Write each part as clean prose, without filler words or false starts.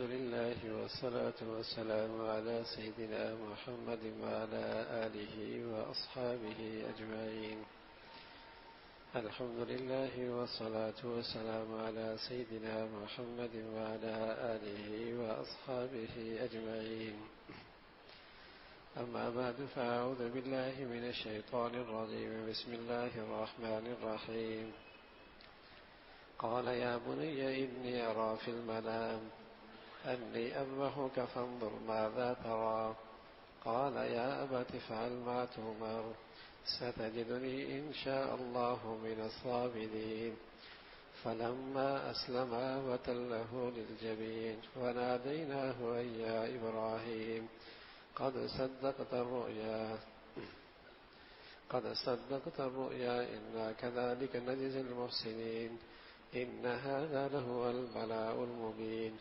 لله والصلاة والسلام على سيدنا محمد وعلى آله وأصحابه أجمعين. الحمد لله والصلاة والسلام على سيدنا محمد وعلى آله وأصحابه أجمعين. أما بعد، فأعوذ بالله من الشيطان الرجيم. بسم الله الرحمن الرحيم. قال يا بني إني أرى في المنام أني أذبحك فانظر ماذا ترى. قال يا أبت افعل ما تؤمر، ستجدني إن شاء الله من الصابرين. فلما أسلما وتله للجبين وناديناه أن يا إبراهيم قد صدقت الرؤيا إنا كذلك نجزي المحسنين. إن هذا لهو البلاء المبين.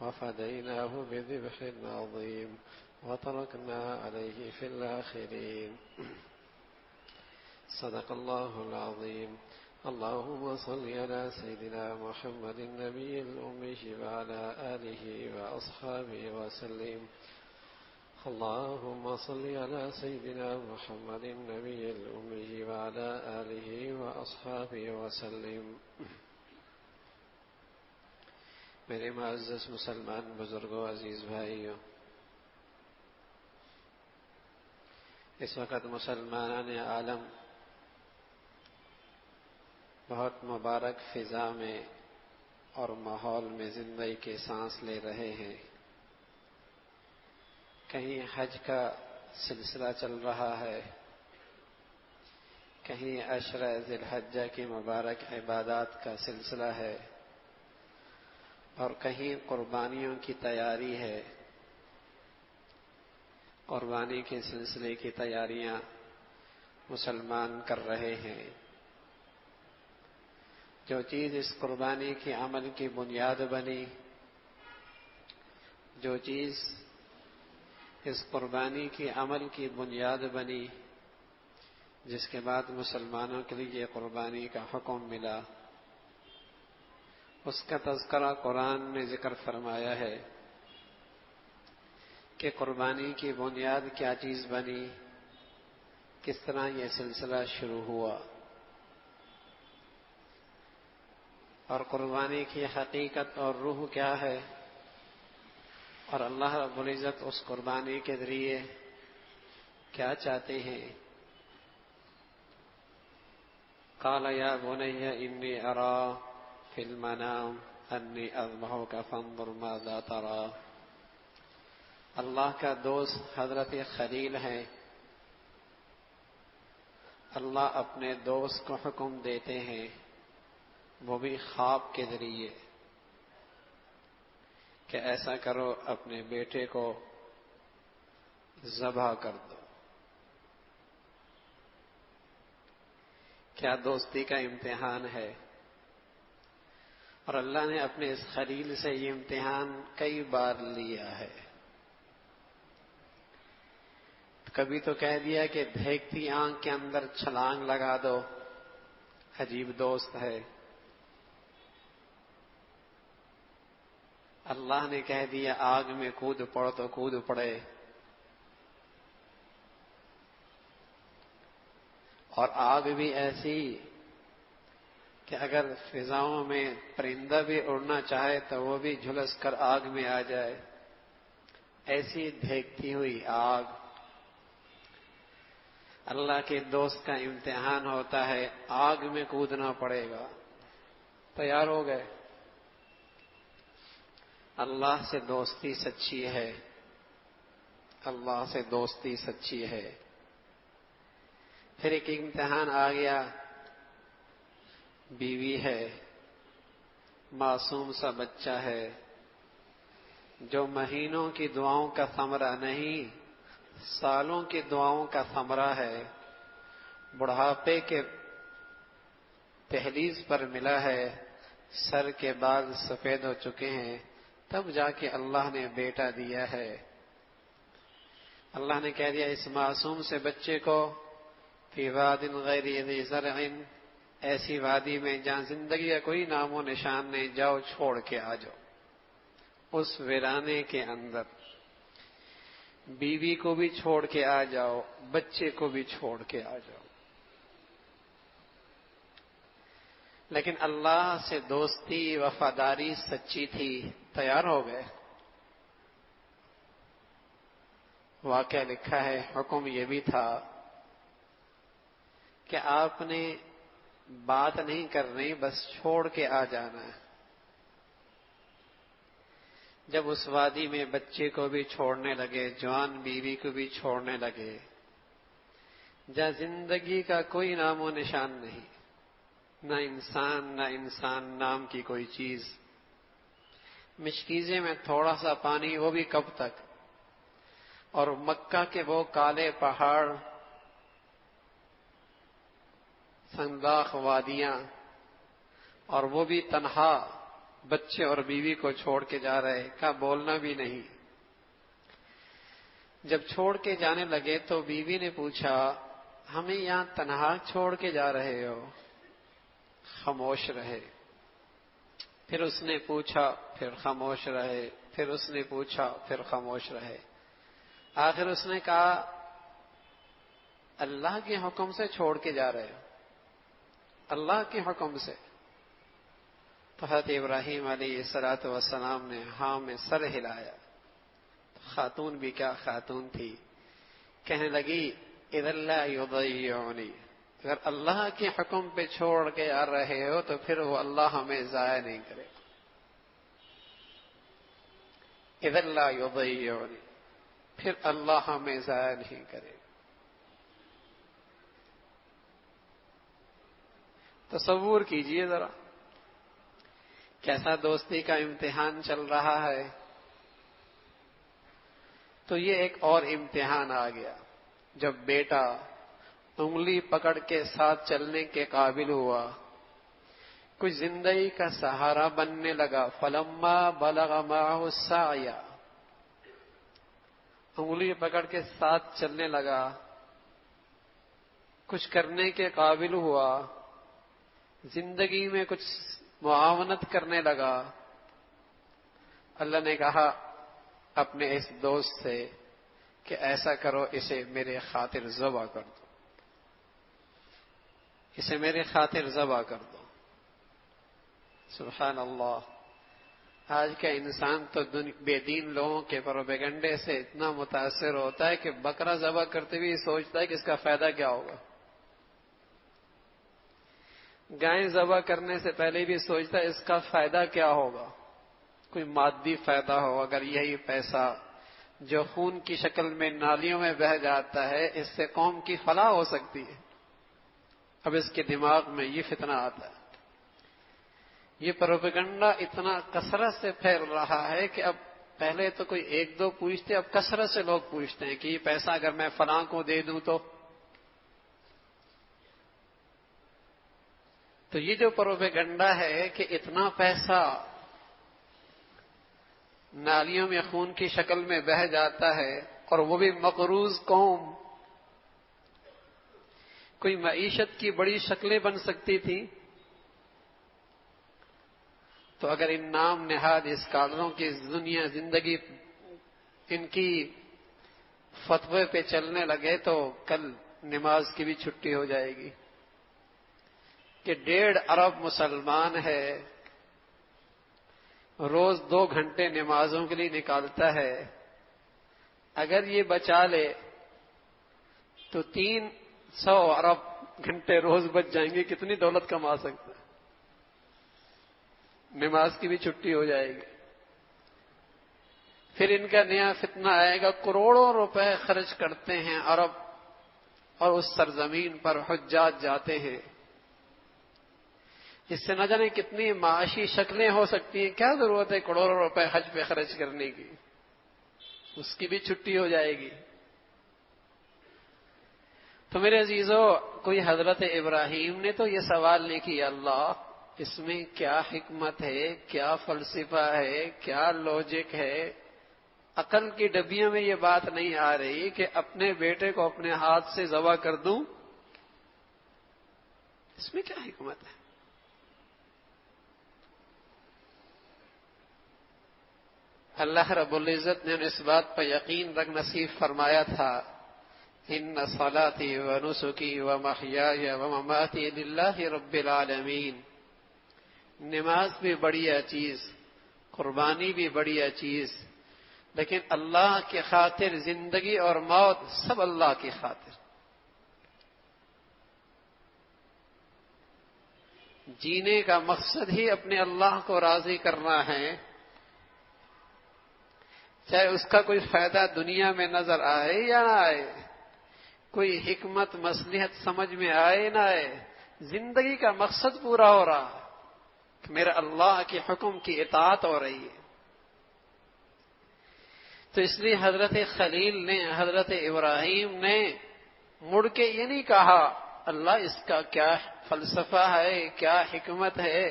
وفديناه بذبح عظيم وتركنا عليه في الآخرين. صدق الله العظيم. اللهم صل على سيدنا محمد النبي الأمي وعلى آله وأصحابه وسلم. اللهم صل على سيدنا محمد النبي الأمي وعلى آله وأصحابه وسلم. میرے معزز مسلمان بزرگوں، عزیز بھائیوں، اس وقت مسلمان عالم بہت مبارک فضا میں اور ماحول میں زندگی کے سانس لے رہے ہیں. کہیں حج کا سلسلہ چل رہا ہے، کہیں عشرہ ذی الحجہ کی مبارک عبادات کا سلسلہ ہے، اور کہیں قربانیوں کی تیاری ہے. قربانی کے سلسلے کی تیاریاں مسلمان کر رہے ہیں. جو چیز اس قربانی کے عمل کی بنیاد بنی، جو چیز اس قربانی کی عمل کی بنیاد بنی، جس کے بعد مسلمانوں کے لیے قربانی کا حکم ملا، اس کا تذکرہ قرآن نے ذکر فرمایا ہے کہ قربانی کی بنیاد کیا چیز بنی، کس طرح یہ سلسلہ شروع ہوا، اور قربانی کی حقیقت اور روح کیا ہے، اور اللہ رب العزت اس قربانی کے ذریعے کیا چاہتے ہیں. قال یا بنی انی ارى فی المنام انی اذبحک فانظر ماذا ترى. اللہ کا دوست حضرت خلیل ہے. اللہ اپنے دوست کو حکم دیتے ہیں، وہ بھی خواب کے ذریعے، کہ ایسا کرو، اپنے بیٹے کو ذبح کر دو. کیا دوستی کا امتحان ہے. اور اللہ نے اپنے اس خلیل سے یہ امتحان کئی بار لیا ہے. کبھی تو کہہ دیا کہ دیکھتی آنکھ کے اندر چھلانگ لگا دو، عجیب دوست ہے. اللہ نے کہہ دیا آگ میں کود پڑ تو کود پڑے. اور آگ بھی ایسی کہ اگر فضاؤں میں پرندہ بھی اڑنا چاہے تو وہ بھی جھلس کر آگ میں آ جائے. ایسی دھیکتی ہوئی آگ. اللہ کے دوست کا امتحان ہوتا ہے، آگ میں کودنا پڑے گا. تیار ہو گئے. اللہ سے دوستی سچی ہے، اللہ سے دوستی سچی ہے. پھر ایک امتحان آ گیا. بیوی ہے، معصوم سا بچہ ہے، جو مہینوں کی دعاؤں کا ثمرہ نہیں، سالوں کی دعاؤں کا ثمرہ ہے. بڑھاپے کے دہلیز پر ملا ہے، سر کے بال سفید ہو چکے ہیں، تب جا کے اللہ نے بیٹا دیا ہے. اللہ نے کہہ دیا اس معصوم سے بچے کو فی واد غیر ذی زرع ایسی وادی میں جہاں زندگی کا کوئی نام و نشان نہیں، جاؤ چھوڑ کے آ جاؤ۔ اس ویرانے کے اندر بیوی کو بھی چھوڑ کے آ جاؤ، بچے کو بھی چھوڑ کے آ جاؤ، لیکن اللہ سے دوستی وفاداری سچی تھی، تیار ہو گئے۔ واقعہ لکھا ہے، حکم یہ بھی تھا کہ آپ نے بات نہیں کرنی، بس چھوڑ کے آ جانا ہے۔ جب اس وادی میں بچے کو بھی چھوڑنے لگے، جوان بیوی کو بھی چھوڑنے لگے، جہاں زندگی کا کوئی نام و نشان نہیں، نہ انسان نام کی کوئی چیز، مشکیزے میں تھوڑا سا پانی، وہ بھی کب تک، اور مکہ کے وہ کالے پہاڑ، سنداخ وادیاں، اور وہ بھی تنہا، بچے اور بیوی کو چھوڑ کے جا رہے، کا بولنا بھی نہیں۔ جب چھوڑ کے جانے لگے تو بیوی نے پوچھا، ہمیں یہاں تنہا چھوڑ کے جا رہے ہو؟ خاموش رہے۔ پھر اس نے پوچھا، پھر خاموش رہے، پھر اس نے پوچھا، پھر خاموش رہے۔ آخر اس نے کہا، اللہ کے حکم سے چھوڑ کے جا رہے ہو؟ اللہ کے حکم سے؟ تو حضرت ابراہیم علیہ الصلوۃ والسلام نے ہاں میں سر ہلایا۔ خاتون بھی کیا خاتون تھی، کہنے لگی، اذا لا یضیعنی، اگر اللہ کے حکم پہ چھوڑ کے آ رہے ہو تو پھر وہ اللہ ہمیں ضائع نہیں کرے گا۔ اذا لا یضیعنی، پھر اللہ ہمیں ضائع نہیں کرے گا۔ تصور کیجئے ذرا، کیسا دوستی کا امتحان چل رہا ہے۔ تو یہ ایک اور امتحان آ گیا، جب بیٹا انگلی پکڑ کے ساتھ چلنے کے قابل ہوا، کچھ زندگی کا سہارا بننے لگا۔ فلما بلغ معه السعی، انگلی پکڑ کے ساتھ چلنے لگا، کچھ کرنے کے قابل ہوا، زندگی میں کچھ معاونت کرنے لگا۔ اللہ نے کہا اپنے اس دوست سے کہ ایسا کرو، اسے میرے خاطر ذبح کر دو، اسے میرے خاطر ذبح کر دو۔ سبحان اللہ، آج کا انسان تو بے دین لوگوں کے پروپیگنڈے سے اتنا متاثر ہوتا ہے کہ بکرا ذبح کرتے ہوئے سوچتا ہے کہ اس کا فائدہ کیا ہوگا، گائے ذبح کرنے سے پہلے بھی سوچتا ہے اس کا فائدہ کیا ہوگا، کوئی مادی فائدہ ہو۔ اگر یہی پیسہ جو خون کی شکل میں نالیوں میں بہہ جاتا ہے، اس سے قوم کی فلاح ہو سکتی ہے، اب اس کے دماغ میں یہ فتنہ آتا ہے۔ یہ پروپیگنڈا اتنا کثرت سے پھیل رہا ہے کہ اب پہلے تو کوئی ایک دو پوچھتے، اب کثرت سے لوگ پوچھتے ہیں کہ یہ پیسہ اگر میں فلاں کو دے دوں تو یہ جو پروپیگنڈا ہے کہ اتنا پیسہ نالیوں میں خون کی شکل میں بہہ جاتا ہے، اور وہ بھی مقروض قوم، کوئی معیشت کی بڑی شکلیں بن سکتی تھی، تو اگر ان نام نہاد اسکالروں کی دنیا زندگی ان کی فتوے پہ چلنے لگے تو کل نماز کی بھی چھٹی ہو جائے گی، کہ 1.5 ارب مسلمان ہے، روز 2 گھنٹے نمازوں کے لیے نکالتا ہے، اگر یہ بچا لے تو 300 ارب گھنٹے روز بچ جائیں گے، کتنی دولت کما سکتا ہے، نماز کی بھی چھٹی ہو جائے گی۔ پھر ان کا نیا فتنہ آئے گا، کروڑوں روپے خرچ کرتے ہیں عرب، اور اس سرزمین پر حجاج جاتے ہیں، اس سے نہ جانے کتنی معاشی شکلیں ہو سکتی ہیں، کیا ضرورت ہے کروڑوں روپے حج پہ خرچ کرنے کی، اس کی بھی چھٹی ہو جائے گی۔ تو میرے عزیزو، کوئی حضرت ابراہیم نے تو یہ سوال نہیں کیا، اللہ اس میں کیا حکمت ہے، کیا فلسفہ ہے، کیا لوجک ہے، عقل کی ڈبیوں میں یہ بات نہیں آ رہی کہ اپنے بیٹے کو اپنے ہاتھ سے ذبح کر دوں۔ اس میں کیا حکمت ہے؟ اللہ رب العزت نے اس بات پر یقین رکھ نصیب فرمایا تھا، ان صلاتی و نسکی و محیای و مماتی للہ رب العالمین. نماز بھی بڑھیا چیز، قربانی بھی بڑھیا چیز، لیکن اللہ کی خاطر زندگی اور موت سب اللہ کی خاطر. جینے کا مقصد ہی اپنے اللہ کو راضی کرنا ہے، چاہے اس کا کوئی فائدہ دنیا میں نظر آئے یا نہ آئے، کوئی حکمت مصلحت سمجھ میں آئے نہ آئے، زندگی کا مقصد پورا ہو رہا کہ میرا اللہ کے حکم کی اطاعت ہو رہی ہے. تو اس لیے حضرت خلیل نے، حضرت ابراہیم نے مڑ کے یہ نہیں کہا اللہ اس کا کیا فلسفہ ہے، کیا حکمت ہے،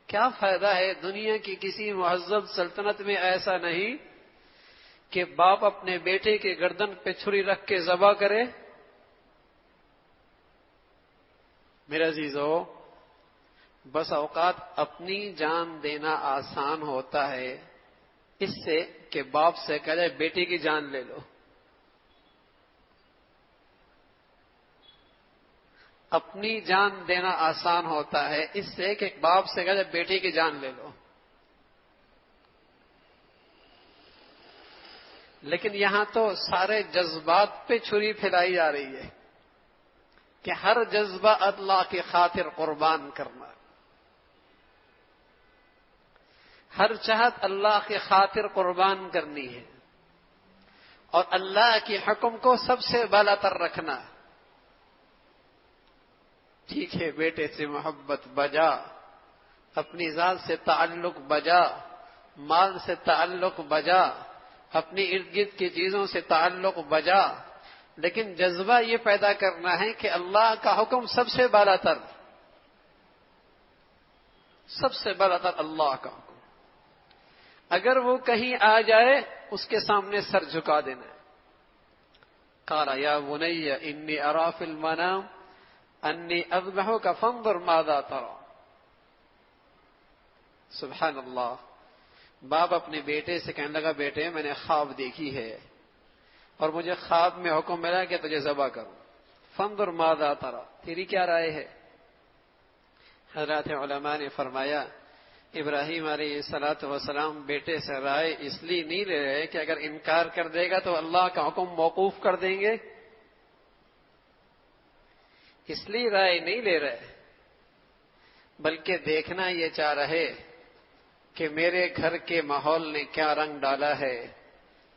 کیا فائدہ ہے. دنیا کی کسی مہذب سلطنت میں ایسا نہیں کہ باپ اپنے بیٹے کے گردن پہ چھری رکھ کے ذبح کرے. میرے عزیزو، بس اوقات اپنی جان دینا آسان ہوتا ہے اس سے کہ باپ سے کہہ جائے بیٹی کی جان لے لو. اپنی جان دینا آسان ہوتا ہے اس سے کہ باپ سے کہہ جائے بیٹی کی جان لے لو. لیکن یہاں تو سارے جذبات پہ چھری پھیلائی جا رہی ہے کہ ہر جذبہ اللہ کی خاطر قربان کرنا، ہر چاہت اللہ کی خاطر قربان کرنی ہے، اور اللہ کے حکم کو سب سے بالا تر رکھنا. ٹھیک ہے، بیٹے سے محبت بجا، اپنی ذات سے تعلق بجا، مال سے تعلق بجا، اپنی ارد گرد کی چیزوں سے تعلق بجا، لیکن جذبہ یہ پیدا کرنا ہے کہ اللہ کا حکم سب سے بالا تر، سب سے بالا تر اللہ کا حکم. اگر وہ کہیں آ جائے اس کے سامنے سر جھکا دینا ہے. قال یا بنی انی اری فی المنام انی اذبحک فانظر ماذا تری. سبحان اللہ. باپ اپنے بیٹے سے کہنے لگا بیٹے میں نے خواب دیکھی ہے اور مجھے خواب میں حکم ملا کہ تجھے ذبح کروں. فانظر ماذا تری، تیری کیا رائے ہے؟ حضرات علماء نے فرمایا ابراہیم علیہ الصلوۃ والسلام بیٹے سے رائے اس لیے نہیں لے رہے کہ اگر انکار کر دے گا تو اللہ کا حکم موقوف کر دیں گے، اس لیے رائے نہیں لے رہے، بلکہ دیکھنا یہ چاہ رہے کہ میرے گھر کے ماحول نے کیا رنگ ڈالا ہے،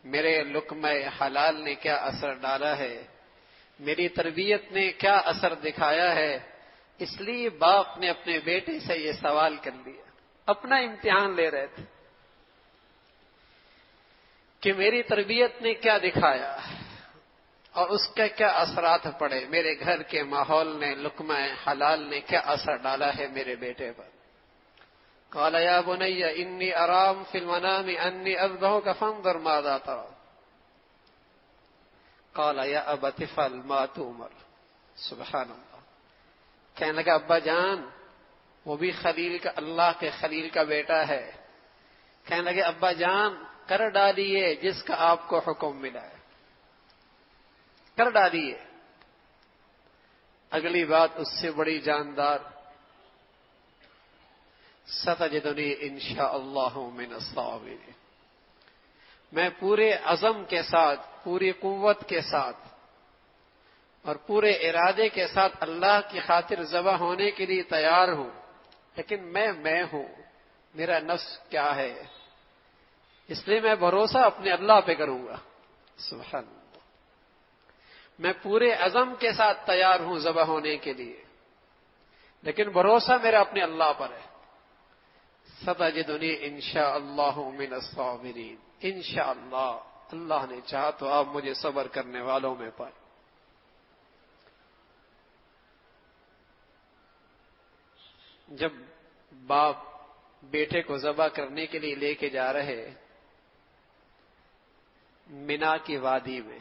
میرے لقمہ حلال نے کیا اثر ڈالا ہے، میری تربیت نے کیا اثر دکھایا ہے. اس لیے باپ نے اپنے بیٹے سے یہ سوال کر لیا، اپنا امتحان لے رہے تھے کہ میری تربیت نے کیا دکھایا اور اس کے کیا اثرات پڑے، میرے گھر کے ماحول نے، لقمہ حلال نے کیا اثر ڈالا ہے میرے بیٹے پر. قال یا بنی انی اری فی المنام انی اذبحک فانظر ماذا تری. قال یا ابت افعل ما تؤمر. سبحان اللہ. کہنے لگا ابا جان، وہ بھی خلیل کا، اللہ کے خلیل کا بیٹا ہے. کہنے لگے ابا جان کر ڈالیے جس کا آپ کو حکم ملا ہے، کر ڈالیے. اگلی بات اس سے بڑی جاندار، ستجدنی انشاءاللہ من الصابرین. میں پورے عزم کے ساتھ، پوری قوت کے ساتھ اور پورے ارادے کے ساتھ اللہ کی خاطر ذبح ہونے کے لیے تیار ہوں، لیکن میں ہوں، میرا نفس کیا ہے، اس لیے میں بھروسہ اپنے اللہ پہ کروں گا. سبحان اللہ. میں پورے عزم کے ساتھ تیار ہوں ذبح ہونے کے لیے، لیکن بھروسہ میرا اپنے اللہ پر ہے. ستجدنی انشاءاللہ من الصابرین. انشاءاللہ، اللہ نے چاہا تو آپ مجھے صبر کرنے والوں میں پائیں. جب باپ بیٹے کو ذبح کرنے کے لیے لے کے جا رہے مینا کی وادی میں،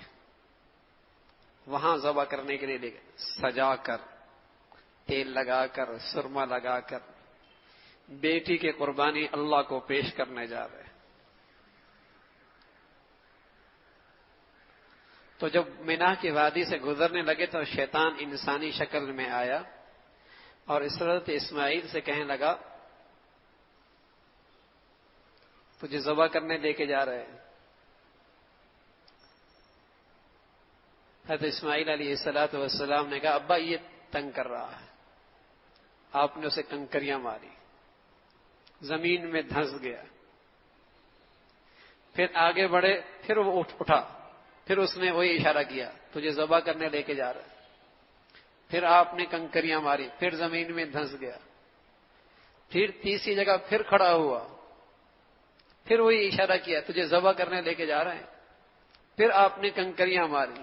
وہاں ذبح کرنے کے لیے لے گئے، سجا کر تیل لگا کر، سرما لگا کر بیٹی کی قربانی اللہ کو پیش کرنے جا رہے ہیں۔ تو جب مینا کی وادی سے گزرنے لگے تو شیطان انسانی شکل میں آیا اور حضرت اسماعیل سے کہنے لگا تجھے ذبح کرنے لے کے جا رہے ہیں۔ حضرت اسماعیل علیہ السلام نے کہا ابا یہ تنگ کر رہا ہے۔ آپ نے اسے کنکریاں ماری، زمین میں دھنس گیا۔ پھر آگے بڑھے، پھر وہ اٹھا، پھر اس نے وہی اشارہ کیا تجھے ذبح کرنے لے کے جا رہا ہے۔ پھر آپ نے کنکریاں ماری، پھر زمین میں دھنس گیا۔ پھر تیسری جگہ پھر کھڑا ہوا، پھر وہی اشارہ کیا تجھے ذبح کرنے لے کے جا رہے ہیں۔ پھر آپ نے کنکریاں ماری۔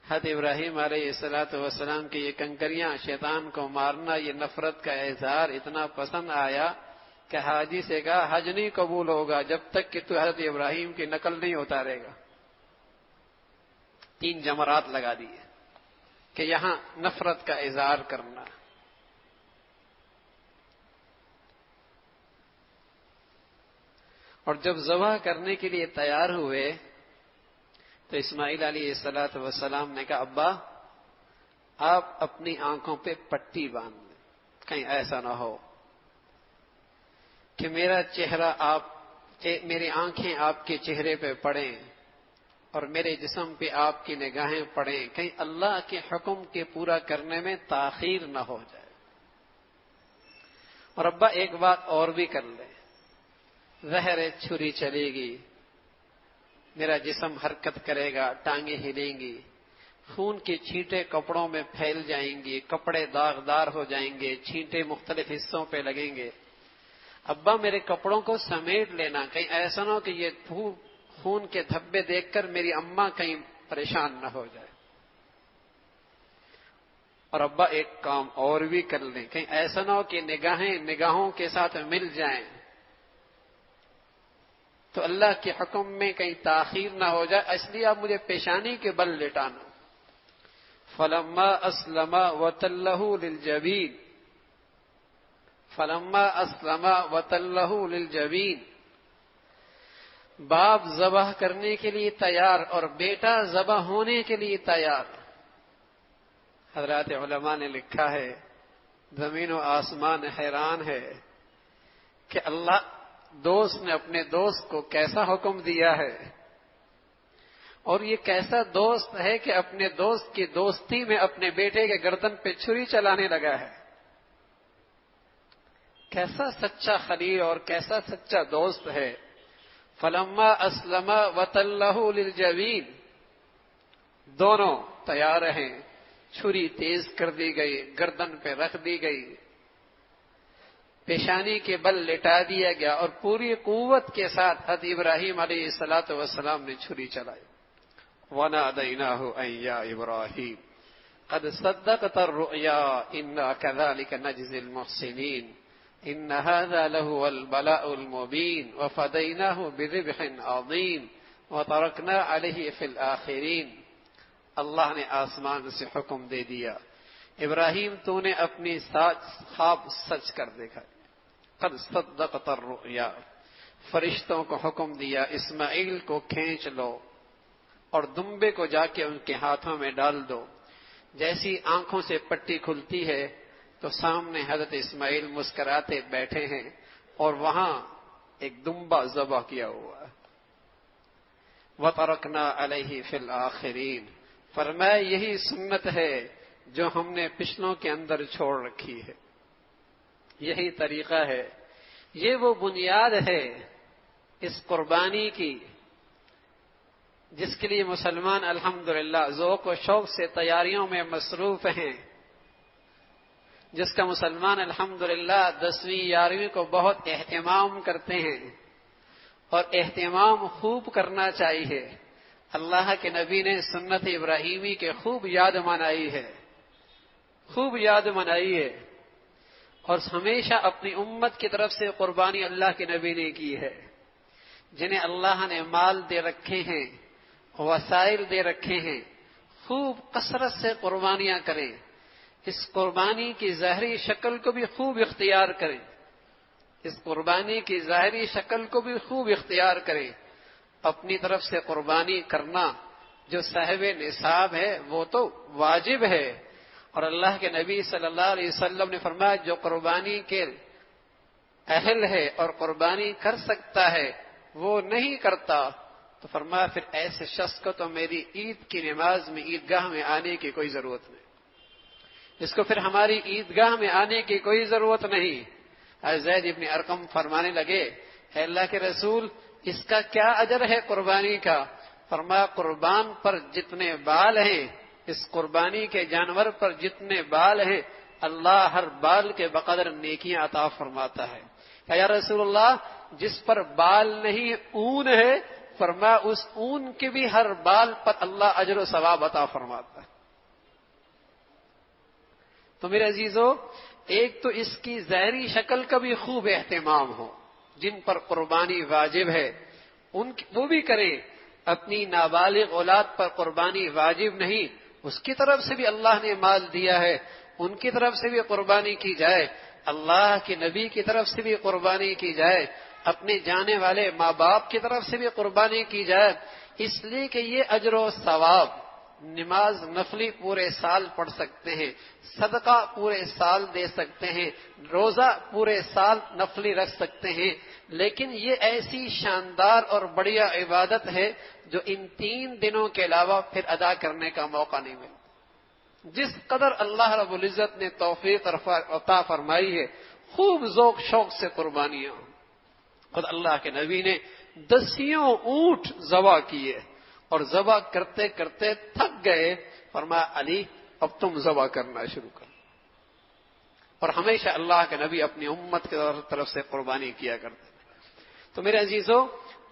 حضرت ابراہیم علیہ السلام کی یہ کنکریاں، شیطان کو مارنا، یہ نفرت کا اظہار اتنا پسند آیا کہ حاجی سے کہا حج نہیں قبول ہوگا جب تک کہ تو حضرت ابراہیم کی نقل نہیں اتارے گا۔ 3 جمرات لگا دیے کہ یہاں نفرت کا اظہار کرنا۔ اور جب ذبح کرنے کے لیے تیار ہوئے تو اسماعیل علیہ السلام نے کہا ابا آپ اپنی آنکھوں پہ پٹی باندھ لیں، کہیں ایسا نہ ہو کہ میری آنکھیں آپ کے چہرے پہ پڑیں اور میرے جسم پہ آپ کی نگاہیں پڑیں، کہیں اللہ کے حکم کے پورا کرنے میں تاخیر نہ ہو جائے۔ اور ابا ایک بات اور بھی کر لیں، زہر چھری چلے گی، میرا جسم حرکت کرے گا، ٹانگیں ہلیں گی، خون کے چھینٹے کپڑوں میں پھیل جائیں گی، کپڑے داغدار ہو جائیں گے، چھینٹے مختلف حصوں پہ لگیں گے۔ ابا میرے کپڑوں کو سمیٹ لینا، کہیں ایسا نہ ہو کہ یہ خون کے دھبے دیکھ کر میری اماں کہیں پریشان نہ ہو جائے۔ اور ابا ایک کام اور بھی کر لیں، کہیں ایسا نہ ہو کہ نگاہیں نگاہوں کے ساتھ مل جائیں تو اللہ کے حکم میں کہیں تاخیر نہ ہو جائے، اس لیے آپ مجھے پیشانی کے بل لٹانا۔ فلما اسلم وتلہ للجبین، فلما اسلم وتلہ للجبین، باپ ذبح کرنے کے لیے تیار اور بیٹا ذبح ہونے کے لیے تیار۔ حضرات علماء نے لکھا ہے زمین و آسمان حیران ہے کہ اللہ دوست نے اپنے دوست کو کیسا حکم دیا ہے، اور یہ کیسا دوست ہے کہ اپنے دوست کی دوستی میں اپنے بیٹے کے گردن پہ چھری چلانے لگا ہے۔ کیسا سچا خلیل اور کیسا سچا دوست ہے۔ فلما اسلم وتلہ للجبین، دونوں تیار ہیں، چھری تیز کر دی گئی، گردن پہ رکھ دی گئی، پیشانی کے بل لٹا دیا گیا، اور پوری قوت کے ساتھ حضرت ابراہیم علیہ السلام نے چھری چلائی۔ وَنَادَيْنَاهُ أَن يَا إِبْرَاهِيمُ قَدْ صَدَّقْتَ الرُّؤْيَا إِنَّا كَذَلِكَ نَجْزِي الْمُحْسِنِينَ إِنَّ هَذَا لَهُوَ الْبَلَاءُ الْمُبِينُ وَفَدَيْنَاهُ بِذِبْحٍ عَظِيمٍ وَتَرَكْنَا عَلَيْهِ فِي الْآخِرِينَ۔ اللہ نے آسمان سے حکم دے دیا ابراہیم تو نے اپنی خواب سچ کر دیکھا۔ قد صدقت الرؤیا، فرشتوں کو حکم دیا اسماعیل کو کھینچ لو اور دمبے کو جا کے ان کے ہاتھوں میں ڈال دو۔ جیسی آنکھوں سے پٹی کھلتی ہے تو سامنے حضرت اسماعیل مسکراتے بیٹھے ہیں اور وہاں ایک دمبا ذبح کیا ہوا ہے۔ وَتَرَكْنَا عَلَيْهِ فِي الْآخِرِينَ، فرمایا یہی سنت ہے جو ہم نے پچھلوں کے اندر چھوڑ رکھی ہے، یہی طریقہ ہے، یہ وہ بنیاد ہے اس قربانی کی جس کے لیے مسلمان الحمدللہ ذوق و شوق سے تیاریوں میں مصروف ہیں، جس کا مسلمان الحمدللہ 10ویں 11ویں کو بہت اہتمام کرتے ہیں، اور اہتمام خوب کرنا چاہیے۔ اللہ کے نبی نے سنت ابراہیمی کے خوب یاد منائی ہے، خوب یاد منائی ہے، اور ہمیشہ اپنی امت کی طرف سے قربانی اللہ کے نبی نے کی ہے۔ جنہیں اللہ نے مال دے رکھے ہیں، وسائل دے رکھے ہیں، خوب کثرت سے قربانیاں کریں، اس قربانی کی ظاہری شکل کو بھی خوب اختیار کریں، اس قربانی کی ظاہری شکل کو بھی خوب اختیار کریں۔ اپنی طرف سے قربانی کرنا جو صاحب نصاب ہے وہ تو واجب ہے، اور اللہ کے نبی صلی اللہ علیہ وسلم نے فرمایا جو قربانی کے اہل ہے اور قربانی کر سکتا ہے وہ نہیں کرتا، تو فرمایا پھر ایسے شخص کو تو میری عید کی نماز میں عیدگاہ میں آنے کی کوئی ضرورت نہیں، اس کو پھر ہماری عیدگاہ میں آنے کی کوئی ضرورت نہیں۔ زید ابن ارقم فرمانے لگے، اے اللہ کے رسول اس کا کیا اجر ہے قربانی کا؟ فرمایا قربان پر جتنے بال ہیں، اس قربانی کے جانور پر جتنے بال ہیں، اللہ ہر بال کے بقدر نیکیاں عطا فرماتا ہے۔ کہ یا رسول اللہ جس پر بال نہیں اون ہے، فرمایا اس اون کے بھی ہر بال پر اللہ اجر و ثواب عطا فرماتا ہے۔ تو میرے عزیزو، ایک تو اس کی ظاہری شکل کا بھی خوب اہتمام ہو، جن پر قربانی واجب ہے وہ بھی کریں، اپنی نابالغ اولاد پر قربانی واجب نہیں، اس کی طرف سے بھی اللہ نے مال دیا ہے، ان کی طرف سے بھی قربانی کی جائے، اللہ کے نبی کی طرف سے بھی قربانی کی جائے، اپنے جانے والے ماں باپ کی طرف سے بھی قربانی کی جائے، اس لیے کہ یہ اجر و ثواب، نماز نفلی پورے سال پڑھ سکتے ہیں، صدقہ پورے سال دے سکتے ہیں، روزہ پورے سال نفلی رکھ سکتے ہیں، لیکن یہ ایسی شاندار اور بڑھیا عبادت ہے جو ان 3 دنوں کے علاوہ پھر ادا کرنے کا موقع نہیں ملتا۔ جس قدر اللہ رب العزت نے توفیق عطا فرمائی ہے، خوب ذوق شوق سے قربانیاں، خود اللہ کے نبی نے 10 اونٹ ذبح کیے اور ذبح کرتے کرتے تھک گئے، فرمایا علی اب تم ذبح کرنا شروع کر۔ اور ہمیشہ اللہ کے نبی اپنی امت کی طرف سے قربانی کیا کرتے۔ تو میرے عزیزو،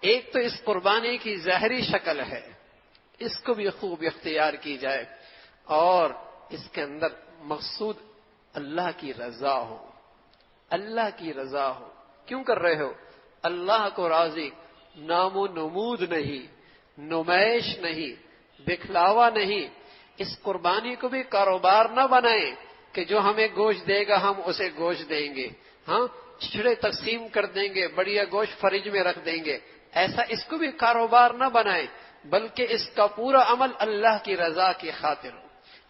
ایک تو اس قربانی کی ظاہری شکل ہے، اس کو بھی خوب اختیار کی جائے، اور اس کے اندر مقصود اللہ کی رضا ہو، اللہ کی رضا ہو۔ کیوں کر رہے ہو؟ اللہ کو راضی، نام و نمود نہیں، نمائش نہیں، دکھلاوا نہیں۔ اس قربانی کو بھی کاروبار نہ بنائیں کہ جو ہمیں گوشت دے گا ہم اسے گوشت دیں گے، ہاں چھڑے تقسیم کر دیں گے، بڑھیا گوشت فریج میں رکھ دیں گے، ایسا اس کو بھی کاروبار نہ بنائیں، بلکہ اس کا پورا عمل اللہ کی رضا کی خاطر ہو،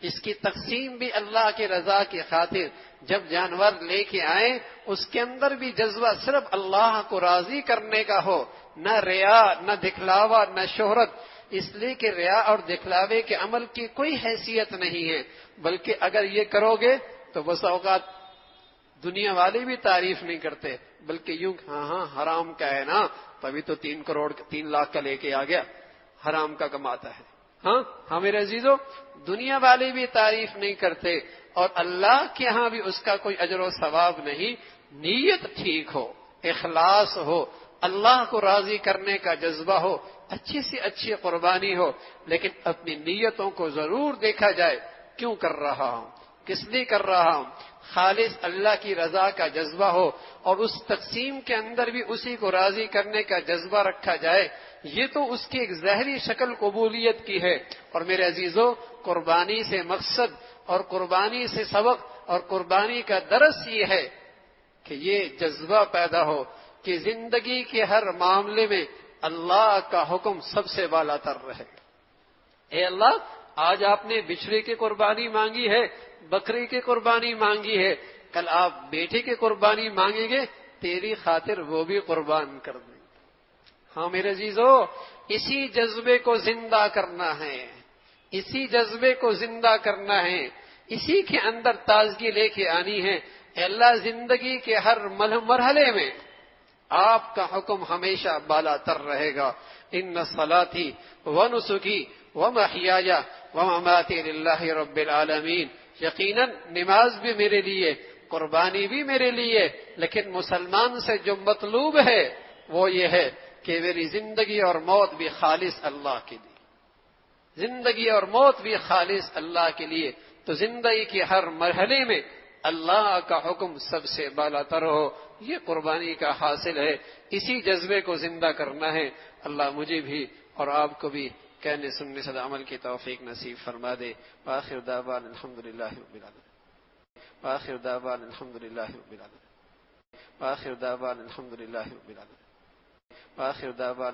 اس کی تقسیم بھی اللہ کی رضا کی خاطر۔ جب جانور لے کے آئیں اس کے اندر بھی جذبہ صرف اللہ کو راضی کرنے کا ہو، نہ ریا، نہ دکھلاوا، نہ شہرت، اس لیے کہ ریا اور دکھلاوے کے عمل کی کوئی حیثیت نہیں ہے، بلکہ اگر یہ کرو گے تو بس اوقات دنیا والے بھی تعریف نہیں کرتے، بلکہ یوں ہاں حرام کا ہے نا، تبھی تو 3 لاکھ کا لے کے آ گیا، حرام کا کماتا ہے۔ ہاں میرے عزیزو، دنیا والے بھی تعریف نہیں کرتے، اور اللہ کے ہاں بھی اس کا کوئی اجر و ثواب نہیں۔ نیت ٹھیک ہو، اخلاص ہو، اللہ کو راضی کرنے کا جذبہ ہو، اچھی سے اچھی قربانی ہو، لیکن اپنی نیتوں کو ضرور دیکھا جائے، کیوں کر رہا ہوں، کس لیے کر رہا ہوں، خالص اللہ کی رضا کا جذبہ ہو، اور اس تقسیم کے اندر بھی اسی کو راضی کرنے کا جذبہ رکھا جائے۔ یہ تو اس کی ایک ظاہری شکل قبولیت کی ہے۔ اور میرے عزیزو، قربانی سے مقصد اور قربانی سے سبق اور قربانی کا درس یہ ہے کہ یہ جذبہ پیدا ہو کہ زندگی کے ہر معاملے میں اللہ کا حکم سب سے بالا تر رہے۔ اے اللہ، آج آپ نے بچڑے کی قربانی مانگی ہے، بکری کی قربانی مانگی ہے، کل آپ بیٹے کی قربانی مانگیں گے، تیری خاطر وہ بھی قربان کر دیں۔ ہاں میرے عزیزو، اسی جذبے کو زندہ کرنا ہے، اسی جذبے کو زندہ کرنا ہے، اسی کے اندر تازگی لے کے آنی ہے۔ اے اللہ، زندگی کے ہر مرحلے میں آپ کا حکم ہمیشہ بالا تر رہے گا۔ ان صلاتی ونسکی ومحیای ومماتی للہ رب العالمین، یقیناً نماز بھی میرے لیے، قربانی بھی میرے لیے، لیکن مسلمان سے جو مطلوب ہے وہ یہ ہے کہ میری زندگی اور موت بھی خالص اللہ کے لیے، زندگی اور موت بھی خالص اللہ کے لیے۔ تو زندگی کے ہر مرحلے میں اللہ کا حکم سب سے بالا تر ہو، یہ قربانی کا حاصل ہے۔ اسی جذبے کو زندہ کرنا ہے۔ اللہ مجھے بھی اور آپ کو بھی کہنے سننے سے عمل کی توفیق نصیب فرما دے۔ وآخر دعوانا الحمدللہ رب العالمین۔ وآخر دعوانا الحمد لله رب العالمين. وآخر دعوانا الحمد لله رب العالمين. وآخر دعوانا